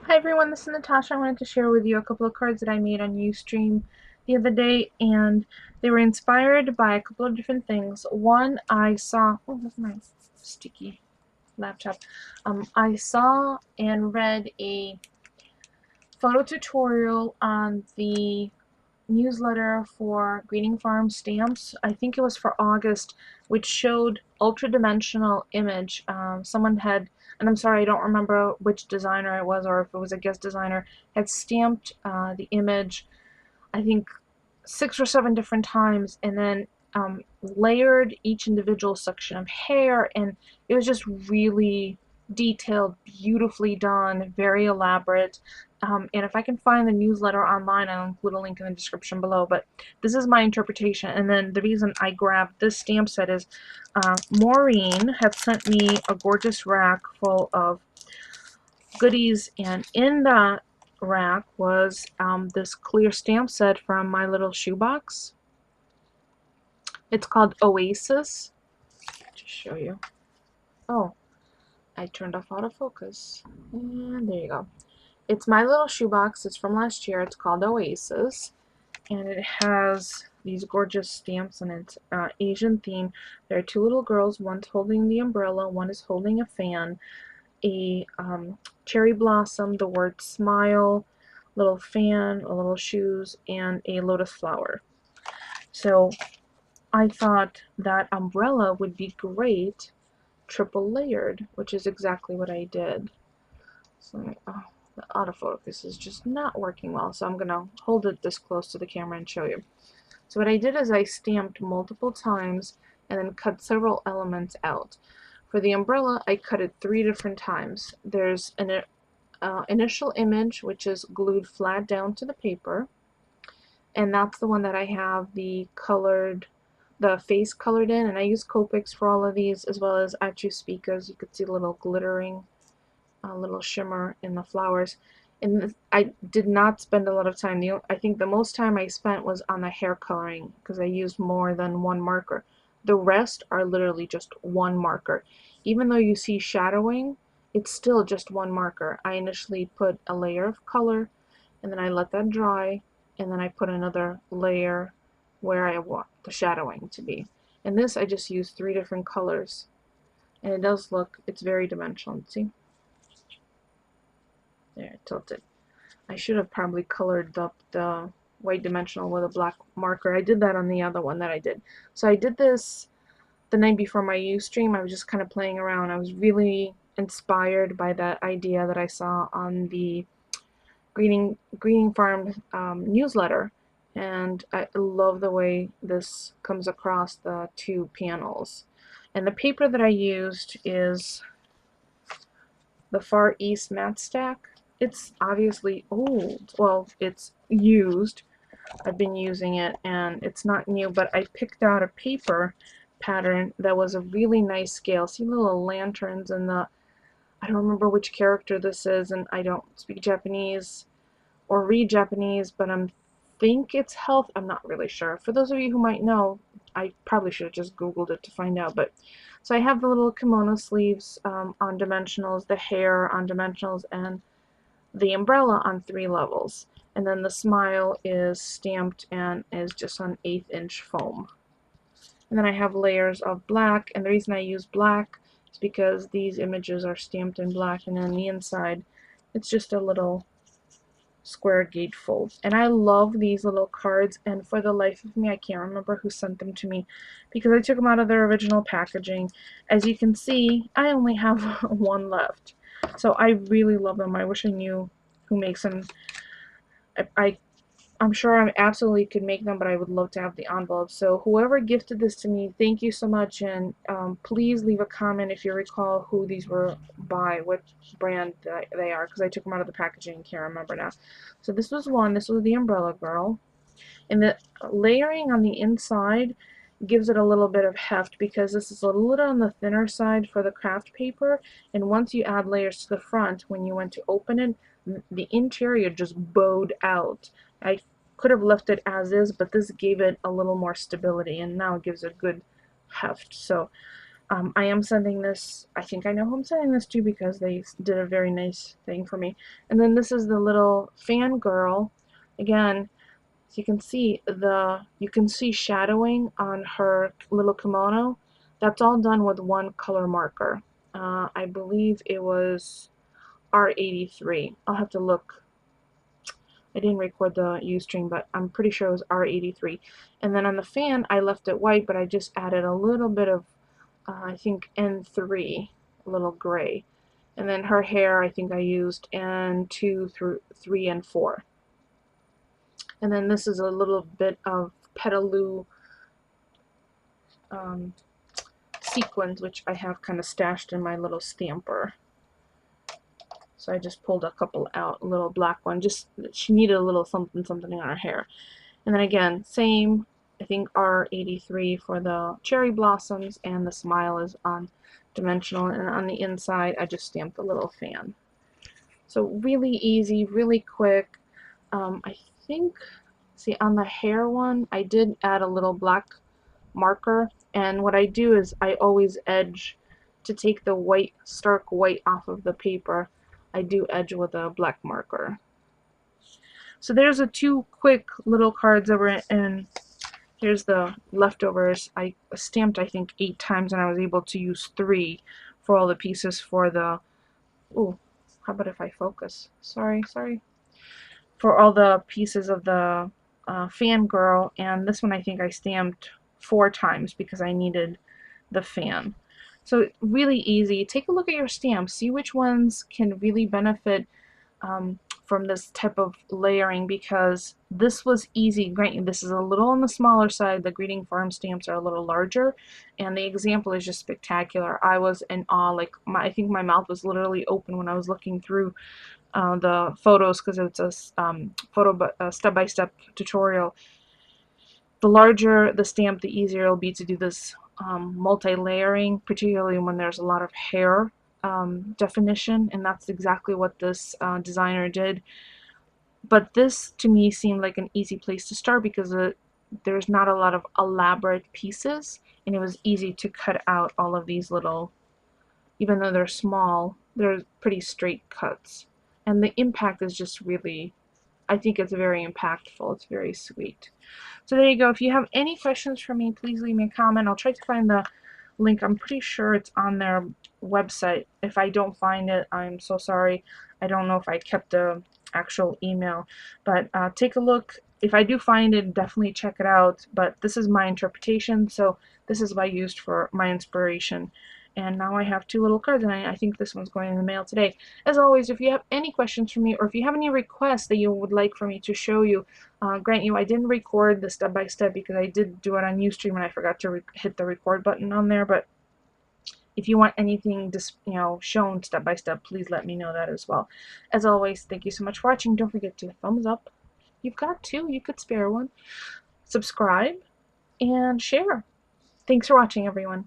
Hi everyone, this is Natasha. I wanted to share with you a couple of cards that I made on Ustream the other day, and they were inspired by a couple of different things. One, I saw, oh, that's my sticky laptop. I saw and read a photo tutorial on the newsletter for Greening Farm stamps. I think it was for August, which showed ultra dimensional image. Someone had, and I'm sorry, I don't remember which designer it was or if it was a guest designer, had stamped the image, I think 6 or 7 different times, and then layered each individual section of hair, and it was just really detailed, beautifully done, very elaborate. And if I can find the newsletter online, I'll include a link in the description below. But this is my interpretation. And then the reason I grabbed this stamp set is Maureen had sent me a gorgeous rack full of goodies, and in that rack was this clear stamp set from My Little Shoebox. It's called Oasis. Just show you. Oh, I turned off autofocus. And there you go. It's My Little Shoebox. It's from last year. It's called Oasis. And it has these gorgeous stamps in it. Asian theme. There are 2 little girls. One's holding the umbrella. One is holding a fan. A cherry blossom. The word smile. Little fan. A little shoes. And a lotus flower. So I thought that umbrella would be great triple layered, which is exactly what I did. So the autofocus is just not working well, so I'm gonna hold it this close to the camera and show you. So what I did is I stamped multiple times and then cut several elements out. For the umbrella, I cut it 3 different times. There's an initial image, which is glued flat down to the paper, and that's the one that I have the face colored in, and I use Copics for all of these, as well as Achu Spikas. You could see a little glittering, a little shimmer in the flowers. And I did not spend a lot of time. I think the most time I spent was on the hair coloring, because I used more than one marker. The rest are literally just one marker. Even though you see shadowing, it's still just one marker. I initially put a layer of color, and then I let that dry, and then I put another layer where I want the shadowing to be. And this I just used 3 different colors, and it does look, it's very dimensional. See? There, tilted. I should have probably colored up the white dimensional with a black marker. I did that on the other one that I did. So I did this the night before my Ustream. I was just kind of playing around. I was really inspired by that idea that I saw on the Greening Farm newsletter, and I love the way this comes across the 2 panels. And the paper that I used is the Far East Matte Stack. It's obviously old. Well, it's used. I've been using it, and it's not new, but I picked out a paper pattern that was a really nice scale. See little lanterns and I don't remember which character this is, and I don't speak Japanese or read Japanese, but I think it's health. I'm not really sure. For those of you who might know, I probably should have just Googled it to find out. But so I have the little kimono sleeves on dimensionals, the hair on dimensionals, and the umbrella on 3 levels. And then the smile is stamped and is just on 1/8 inch foam. And then I have layers of black, and the reason I use black is because these images are stamped in black, and on the inside it's just a little square gatefold. And I love these little cards, and for the life of me I can't remember who sent them to me because I took them out of their original packaging. As you can see, I only have one left. So I really love them. I wish I knew who makes them. I'm sure I absolutely could make them, but I would love to have the envelope. So whoever gifted this to me, thank you so much, and please leave a comment if you recall who these were by, what brand they are, because I took them out of the packaging and can't remember now. So this was one. This was the Umbrella Girl. And the layering on the inside gives it a little bit of heft because this is a little on the thinner side for the craft paper, and once you add layers to the front, when you went to open it, the interior just bowed out. I could have left it as is, but this gave it a little more stability, and now it gives it good heft. So I am sending this, I think I know who I'm sending this to because they did a very nice thing for me. And then this is the little fangirl. Again, so you can see shadowing on her little kimono. That's all done with one color marker. I believe it was R83. I'll have to look. I didn't record the Ustream, but I'm pretty sure it was R83. And then on the fan, I left it white, but I just added a little bit of, I think, N3, a little gray. And then her hair, I think I used N2 through 3 and 4. And then this is a little bit of petaloo sequins, which I have kind of stashed in my little stamper. So I just pulled a couple out, a little black one. Just she needed a little something something on her hair. And then again, same, I think R83 for the cherry blossoms, and the smile is on dimensional. And on the inside, I just stamped a little fan. So really easy, really quick. I think, see, on the hair one, I did add a little black marker, and what I do is I always edge to take the white, stark white off of the paper. I do edge with a black marker. So there's the two quick little cards that were in. Here's the leftovers. I stamped, I think, 8 times, and I was able to use 3 for all the pieces for the, oh, how about if I focus? Sorry. For all the pieces of the fangirl, and this one I think I stamped 4 times because I needed the fan. So really easy. Take a look at your stamps. See which ones can really benefit from this type of layering, because this was easy. Granted, this is a little on the smaller side. The Greeting Farm stamps are a little larger, and the example is just spectacular. I was in awe. Like, I think my mouth was literally open when I was looking through the photos, because it's a step-by-step tutorial. The larger the stamp, the easier it'll be to do this multi-layering, particularly when there's a lot of hair definition, and that's exactly what this designer did. But this, to me, seemed like an easy place to start because there's not a lot of elaborate pieces, and it was easy to cut out all of these little, even though they're small, they're pretty straight cuts. And the impact is just really, I think it's very impactful. It's very sweet. So there you go. If you have any questions for me, please leave me a comment. I'll try to find the link. I'm pretty sure it's on their website. If I don't find it, I'm so sorry. I don't know if I kept the actual email, but take a look. If I do find it, definitely check it out. But this is my interpretation, so this is what I used for my inspiration. And now I have 2 little cards, and I think this one's going in the mail today. As always, if you have any questions for me, or if you have any requests that you would like for me to show you, grant you, I didn't record the step-by-step because I did do it on Ustream and I forgot to hit the record button on there. But if you want anything shown step-by-step, please let me know that as well. As always, thank you so much for watching. Don't forget to thumbs up. You've got 2. You could spare one. Subscribe and share. Thanks for watching, everyone.